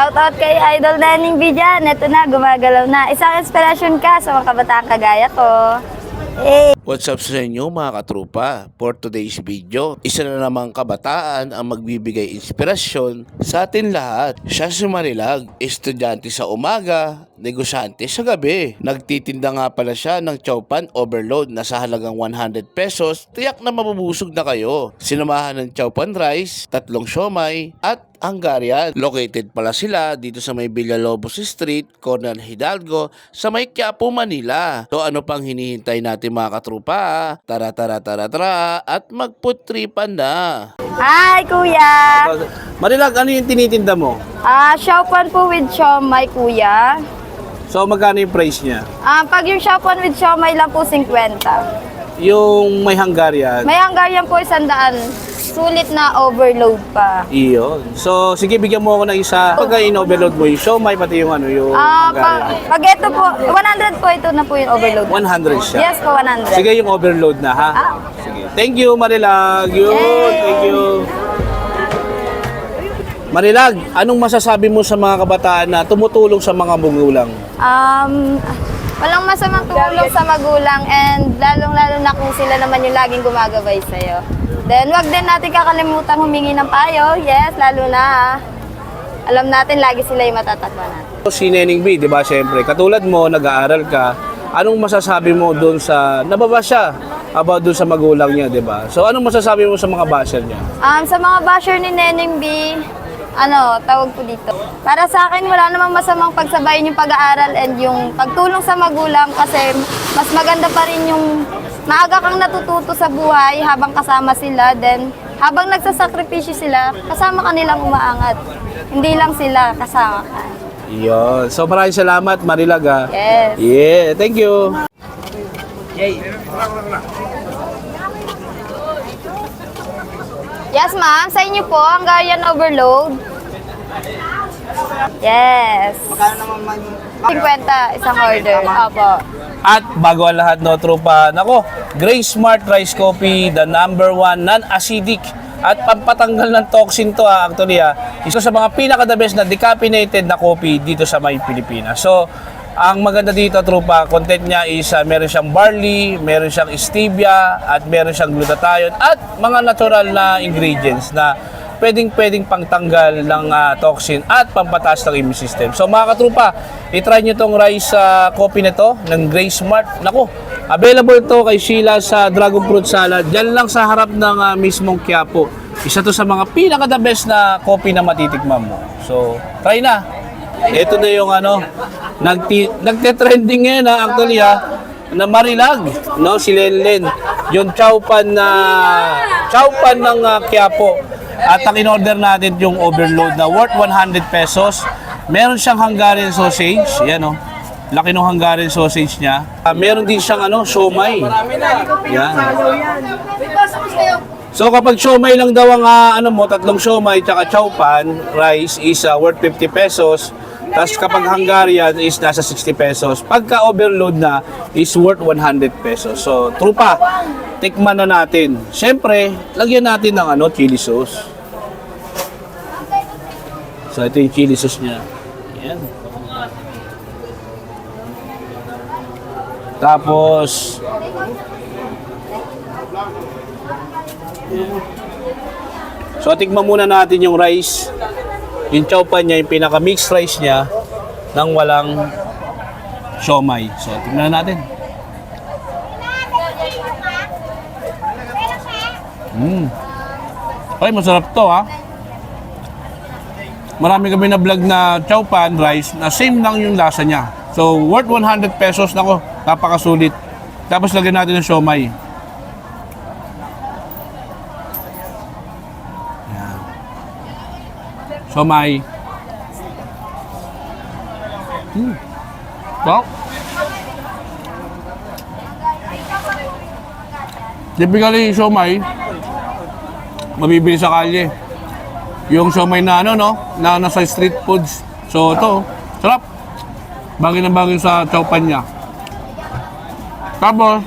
Shoutout kay Idol Nening B dyan. Ito na, gumagalaw na. Isang inspirasyon ka sa mga kabataan kagaya ko. What's up sa inyo mga katrupa? For today's video, isa na namang kabataan ang magbibigay inspirasyon sa atin lahat. Siya si Marilag, estudyante sa umaga, negosyante sa gabi. Nagtitinda nga pala siya ng chowpan overload na sa halagang 100 pesos, tiyak na mabubusog na kayo. Sinamahan ng chowpan rice, 3 siomai at Hungarian. Located pala sila dito sa may Villalobos Street, Corner Hidalgo, sa may Quiapo, Manila. So ano pang hinihintay natin mga katrupa? Tara at magputripan na. Hi, kuya! Marilag, ano yung tinitinda mo? Shoupan po with siomai, kuya. So, magkano yung price niya? Pag yung shoupan with siomai lang po, 50. Yung may Hungarian, May Hungarian po 100. Sulit na overload pa. iyon. So, sige, bigyan mo ako ng isa. Pagka in-overload mo yung siomai, pati yung yung Hungarian. Pag ito po, 100 po ito na po yung overload. 100 siya. Yes po, 100. Sige, yung overload na, ha? Sige. Thank you, Marilag. Yun, thank you. Marilag, anong masasabi mo sa mga kabataan na tumutulong sa mga magulang? Walang masamang tulong sa magulang and lalong-lalo na kung sila naman yung laging gumagabay sa'yo. Then, wag din natin kakalimutan humingi ng payo. Yes, lalo na alam natin lagi sila yung matatakwa natin. Si Nening B, di ba, siyempre, katulad mo, nag-aaral ka, anong masasabi mo doon sa, nababa siya about doon sa magulang niya, di ba? So, anong masasabi mo sa mga basher niya? Sa mga basher ni Neneng B, tawag po dito. Para sa akin, wala namang masamang pagsabayin yung pag-aaral and yung pagtulong sa magulang kasi mas maganda pa rin yung maaga kang natututo sa buhay habang kasama sila. Then, habang nagsasakripisyo sila, kasama ka nilang umaangat. Hindi lang sila, kasama ka. Yun. So, maraming salamat, Marilag, ha? Yes. Yeah, thank you. Yes, ma'am. Sa inyo po, Hungarian overload. Yes. 50, isang order. Opo. At bago ang lahat, no, tropa, nako, Grace Smart Rice Coffee, the #1 non-acidic at pampatanggal ng toxin to, actually, isa sa mga pinaka-the best na decaffeinated na coffee dito sa may Pilipinas. So, ang maganda dito, tropa, content niya is meron siyang barley, meron siyang stevia, at meron siyang glutathione, at mga natural na ingredients na pwedeng pangtanggal ng toxin at pampataas ng immune system. So mga katrupa, itry nyo tong rice coffee na to ng Grace Smart. Naku, available to kay Sheila sa Dragon Fruit Salad. Diyan lang sa harap ng mismong Quiapo. Isa to sa mga pinaka-the best na coffee na matitikman mo. So, try na. Ito na yung nagte-trending ngayon actually na Marilag, no, si Lenlen. Yung chowpan ng Quiapo. At ang in-order natin yung overload na worth 100 pesos. Meron siyang Hungarian sausage. Yan, oh. Laki ng Hungarian sausage niya. Meron din siyang siomai. Yan. So kapag siomai lang daw ang 3 siomai tsaka chowpan rice is worth 50 pesos. Tapos kapag Hungarian is nasa 60 pesos. Pagka overload na is worth 100 pesos. So trupa, tikman na natin. Siyempre, lagyan natin ng chili sauce. So ito yung chili sauce niya. Ayan. Tapos so tikman muna natin yung rice. Yung chowpan niya, yung pinaka-mixed rice niya nang walang siomai. So tingnan natin. Ay, masarap to, Marami kami na vlog na chowpan rice na same lang yung lasa niya. So worth 100 pesos, nako, napakasulit. Tapos lagyan natin ng siomai. Yan. Siomai. So, typically siomai mabibili sa kalye. Yung siomai na na nasa street foods. So ito, sarap. Bagay na bagay sa chowpan niya. Tapos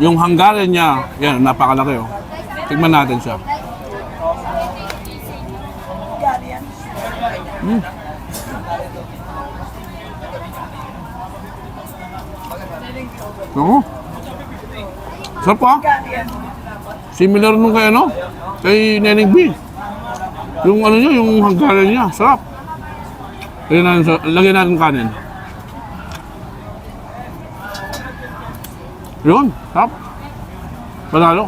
yung Hungarian niya, yan, napakalaki, Tignan natin siya. Oo. Sarap ah. Similar nung kay ano? Kay Neneng B. Yung ano niya, yung hanggaran niya. Sarap. Lagyan natin kanin. Yun, sarap. Panalo.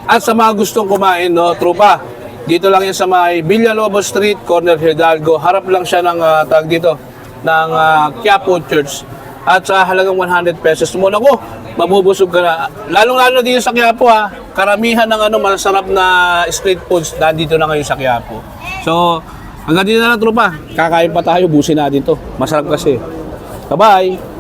At sa mga gustong kumain, no, tropa, dito lang yan sa may Villalobos Street, corner Hidalgo. Harap lang siya ng tag dito, ng Quiapo Church. At sa halagang 100 pesos muna ko, mabubusog ka na. Lalong-lalo dito sa Quiapo ha, karamihan ng masarap na street foods nandito na ngayon sa Quiapo. So, hanggang dito na lang tropa. Kakain pa tayo, busin natin to. Masarap kasi. Bye-bye!